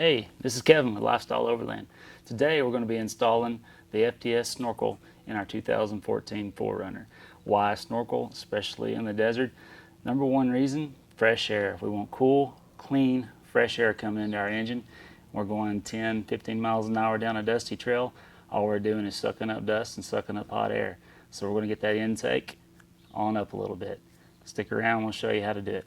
Hey, this is Kevin with Lifestyle Overland. Today we're going to be installing the FTS Snorkel in our 2014 4Runner. Why snorkel, especially in the desert? Number one reason, fresh air. We want cool, clean, fresh air coming into our engine. We're going 10, 15 miles an hour down a dusty trail. All we're doing is sucking up dust and sucking up hot air. So we're going to get that intake on up a little bit. Stick around, we'll show you how to do it.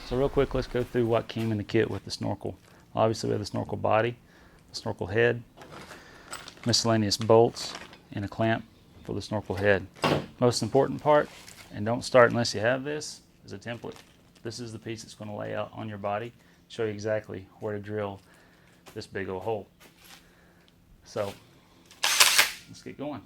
So real quick, let's go through what came in the kit with the snorkel. Obviously we have the snorkel body, the snorkel head, miscellaneous bolts, and a clamp for the snorkel head. Most important part, and don't start unless you have this, is a template. This is the piece that's going to lay out on your body, show you exactly where to drill this big old hole. So let's get going.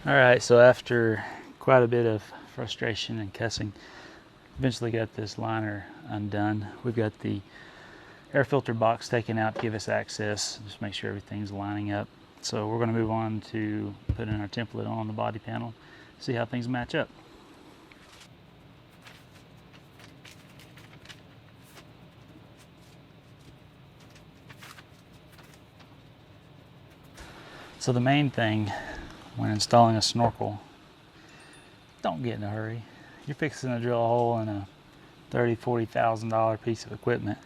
Alright, so after quite a bit of frustration and cussing, eventually got this liner undone. We've got the air filter box taken out to give us access, just make sure everything's lining up. So we're going to move on to putting our template on the body panel, see how things match up. So the main thing when installing a snorkel, don't get in a hurry. You're fixing to drill a hole in a $30,000, $40,000 piece of equipment.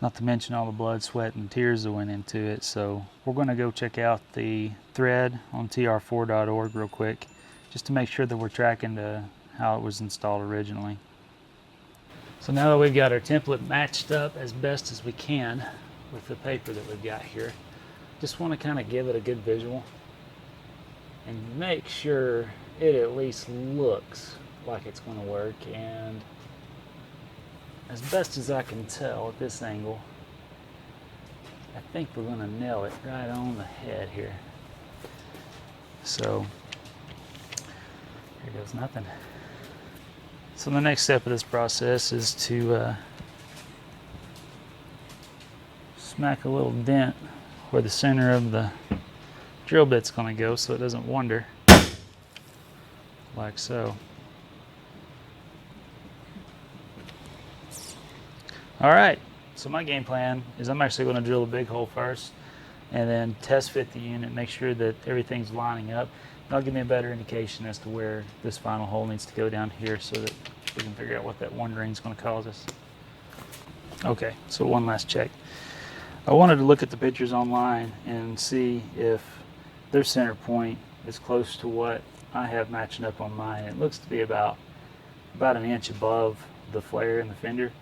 Not to mention all the blood, sweat, and tears that went into it. So we're going to go check out the thread on tr4.org real quick, just to make sure that we're tracking to how it was installed originally. So now that we've got our template matched up as best as we can with the paper that we've got here, just want to kind of give it a good visual and make sure it at least looks like it's going to work. And as best as I can tell at this angle, I think we're going to nail it right on the head here. So here goes nothing. So the next step of this process is to smack a little dent where the center of the drill bit's going to go so it doesn't wander, like so. Alright, so my game plan is I'm actually going to drill a big hole first and then test fit the unit, make sure that everything's lining up. That'll give me a better indication as to where this final hole needs to go down here so that we can figure out what that wandering is going to cause us. Okay, so one last check. I wanted to look at the pictures online and see if their center point is close to what I have matching up on mine. It looks to be about an inch above the flare and the fender.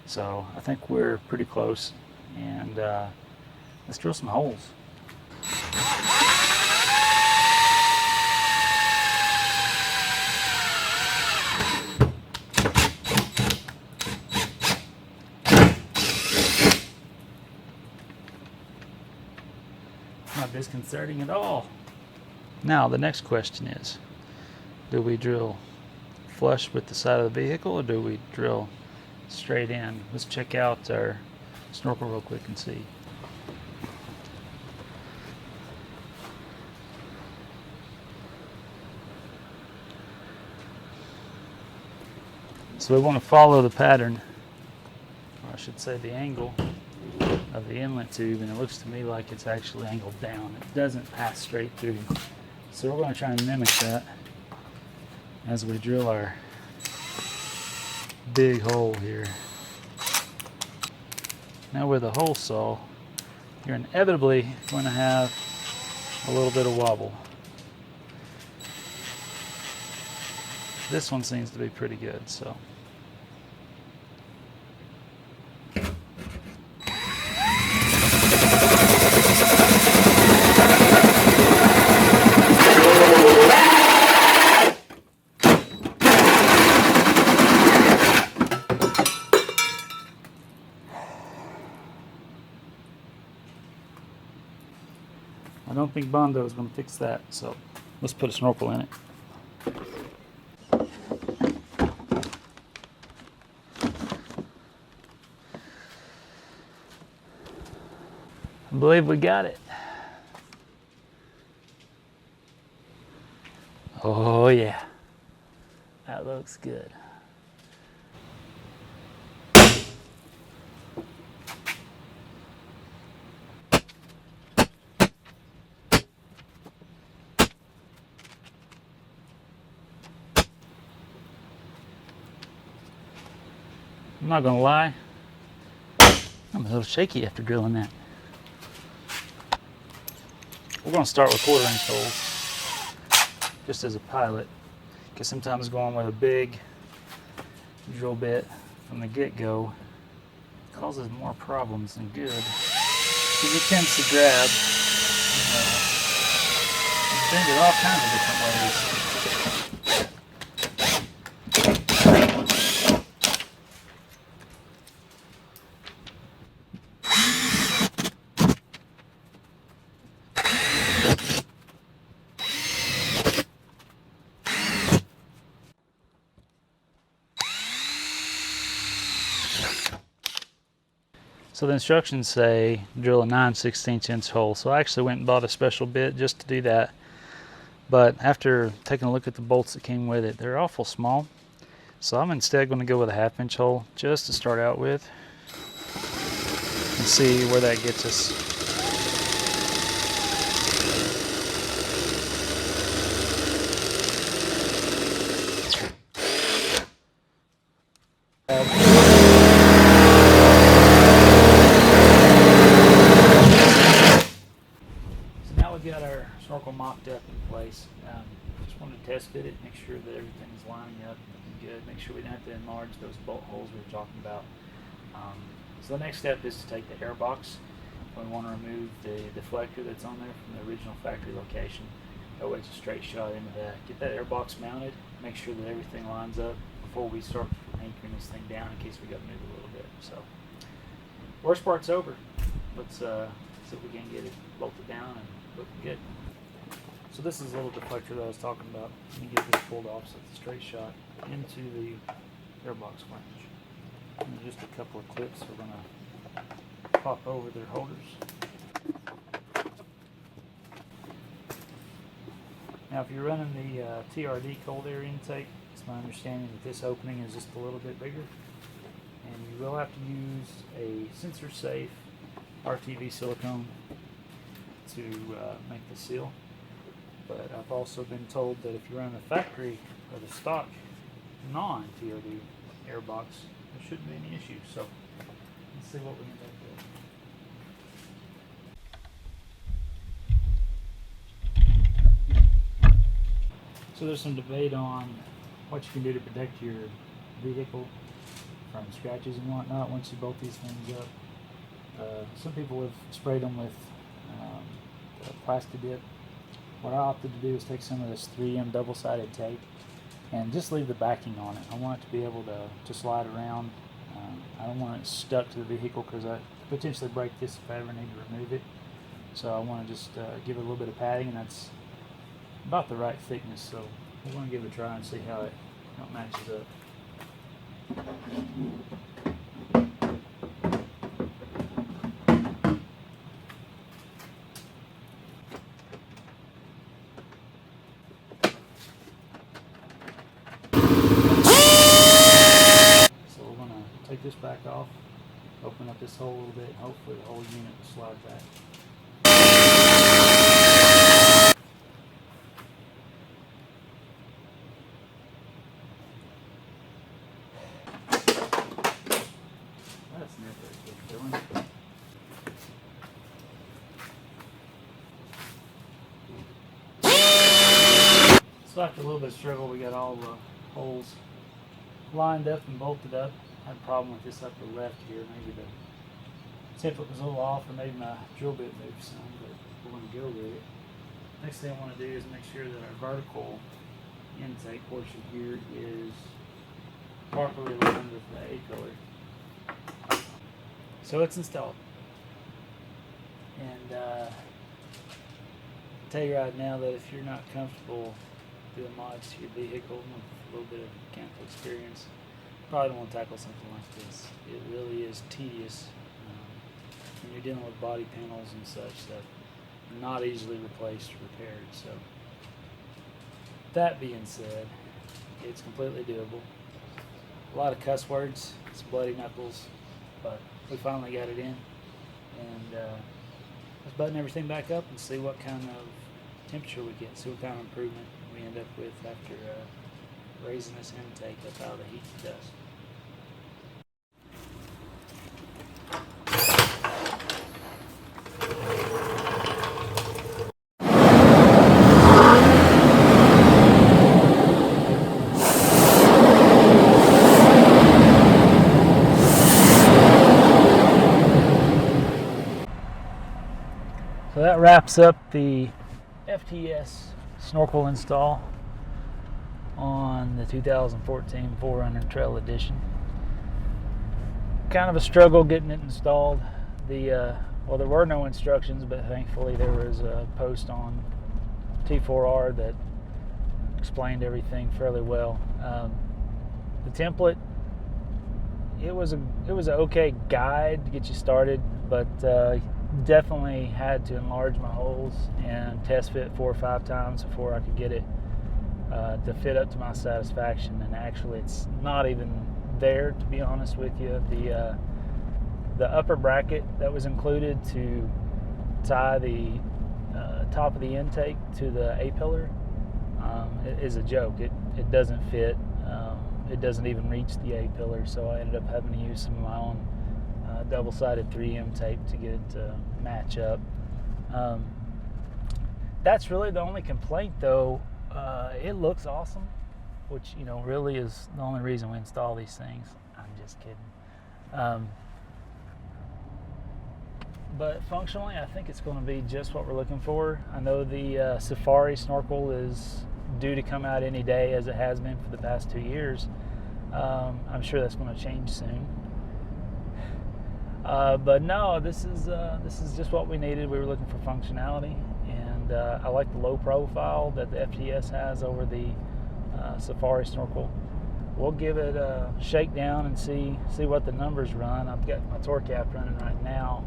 So I think we're pretty close, and let's drill some holes. Not disconcerting at all. Now the next question is, do we drill flush with the side of the vehicle or do we drill straight in? Let's check out our snorkel real quick and see. So we want to follow the pattern, or I should say the angle of the inlet tube, and it looks to me like it's actually angled down. It doesn't pass straight through. So we're going to try and mimic that as we drill our big hole here. Now with a hole saw, you're inevitably going to have a little bit of wobble. This one seems to be pretty good, so. I don't think Bondo is going to fix that, so let's put a snorkel in it. I believe we got it. Oh yeah, that looks good. I'm not gonna lie, I'm a little shaky after drilling that. We're gonna start with 1/4-inch holes, just as a pilot, because sometimes going with a big drill bit from the get-go causes more problems than good, because it tends to grab, and bend it all kinds of different ways. So the instructions say drill a 9/16" hole. So I actually went and bought a special bit just to do that. But after taking a look at the bolts that came with it, they're awful small. So I'm instead going to go with a 1/2-inch hole just to start out with and see where that gets us. Got our snorkel mocked up in place. Just wanted to test fit it, make sure that everything's lining up and looking good, make sure we don't have to enlarge those bolt holes we were talking about. So the next step is to take the airbox. We want to remove the deflector that's on there from the original factory location. That way it's a straight shot into that. Get that airbox mounted, make sure that everything lines up before we start anchoring this thing down in case we got to move a little bit. So worst part's over. Let's see if we can get it bolted down and looking good. So this is a little deflector that I was talking about. Let me get this pulled off so it's a straight shot into the airbox flange. And just a couple of clips we're going to pop over their holders. Now if you're running the TRD cold air intake, it's my understanding that this opening is just a little bit bigger. And you will have to use a sensor safe RTV silicone to make the seal, but I've also been told that if you run the factory or the stock non-TRD airbox, there shouldn't be any issue. So let's see what we can do. So there's some debate on what you can do to protect your vehicle from scratches and whatnot once you bolt these things up. Some people have sprayed them with plastic dip. What I opted to do is take some of this 3M double-sided tape and just leave the backing on it. I want it to be able to slide around. I don't want it stuck to the vehicle because I could potentially break this if I ever need to remove it. So I want to just give it a little bit of padding, and that's about the right thickness. So we're going to give it a try and see how it matches up. this back off, open up this hole a little bit, and hopefully the whole unit will slide back. That's never a good feeling. It's like a little bit of struggle. We got all the holes lined up and bolted up. I had a problem with this upper left here. Maybe the template was a little off, or maybe my drill bit moved some, but we're going to go with it. Next thing I want to do is make sure that our vertical intake portion here is properly aligned with the A-pillar. So it's installed. And I'll tell you right now that if you're not comfortable doing mods to your vehicle with a little bit of mechanical experience, you probably don't want to tackle something like this. It really is tedious when you're dealing with body panels and such that are not easily replaced or repaired. So that being said, it's completely doable. A lot of cuss words, it's bloody knuckles, but we finally got it in. And let's button everything back up and see what kind of temperature we get, see what kind of improvement we end up with after raising this intake up out of the heat and dust. So that wraps up the FTS Snorkel install on the 2014 4Runner Trail Edition. Kind of a struggle getting it installed. Well, there were no instructions, but thankfully there was a post on T4R that explained everything fairly well. The template, it was an okay guide to get you started, but definitely had to enlarge my holes and test fit 4 or 5 times before I could get it to fit up to my satisfaction. And actually it's not even there, to be honest with you. The upper bracket that was included to tie the top of the intake to the A-pillar is a joke. It doesn't fit. It doesn't even reach the A-pillar, so I ended up having to use some of my own double-sided 3M tape to get it to match up. That's really the only complaint, though. It looks awesome, which, you know, really is the only reason we install these things. I'm just kidding. But functionally, I think it's going to be just what we're looking for. I know the Safari Snorkel is due to come out any day, as it has been for the past 2 years. I'm sure that's going to change soon. But no, this is just what we needed. We were looking for functionality, and I like the low profile that the FTS has over the Safari Snorkel. We'll give it a shakedown and see what the numbers run. I've got my torque cap running right now,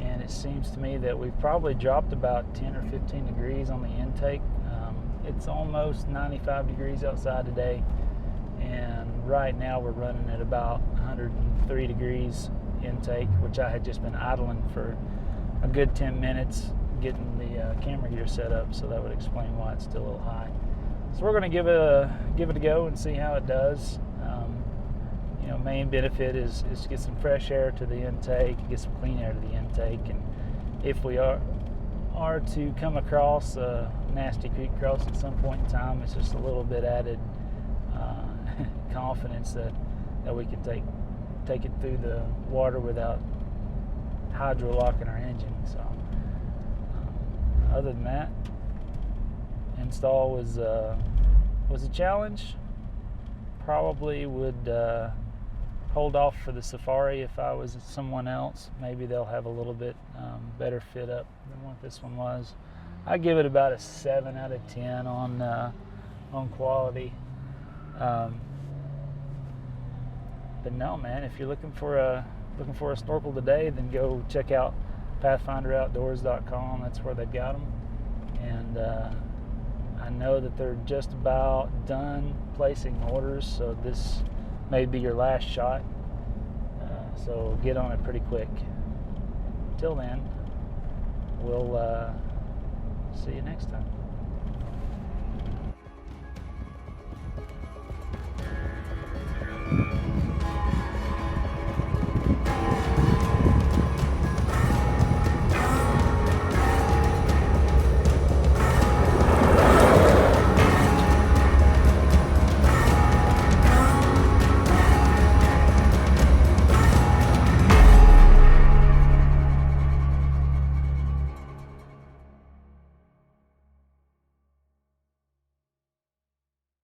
and it seems to me that we've probably dropped about 10 or 15 degrees on the intake. It's almost 95 degrees outside today, and right now we're running at about 103 degrees intake, which I had just been idling for a good 10 minutes getting the camera gear set up, so that would explain why it's still a little high. So we're going to give it a go and see how it does. You know, main benefit is to get some fresh air to the intake, get some clean air to the intake, and if we are to come across a nasty creek cross at some point in time, it's just a little bit added confidence that we can take it through the water without hydro-locking our engine. So other than that, install was a challenge. Probably would hold off for the Safari if I was someone else. Maybe they'll have a little bit better fit up than what this one was. I give it about a 7 out of 10 on quality. But no, man, if you're looking for a snorkel today, then go check out PathfinderOutdoors.com. That's where they've got them. And I know that they're just about done placing orders, so this maybe your last shot. So get on it pretty quick. Till then, we'll see you next time.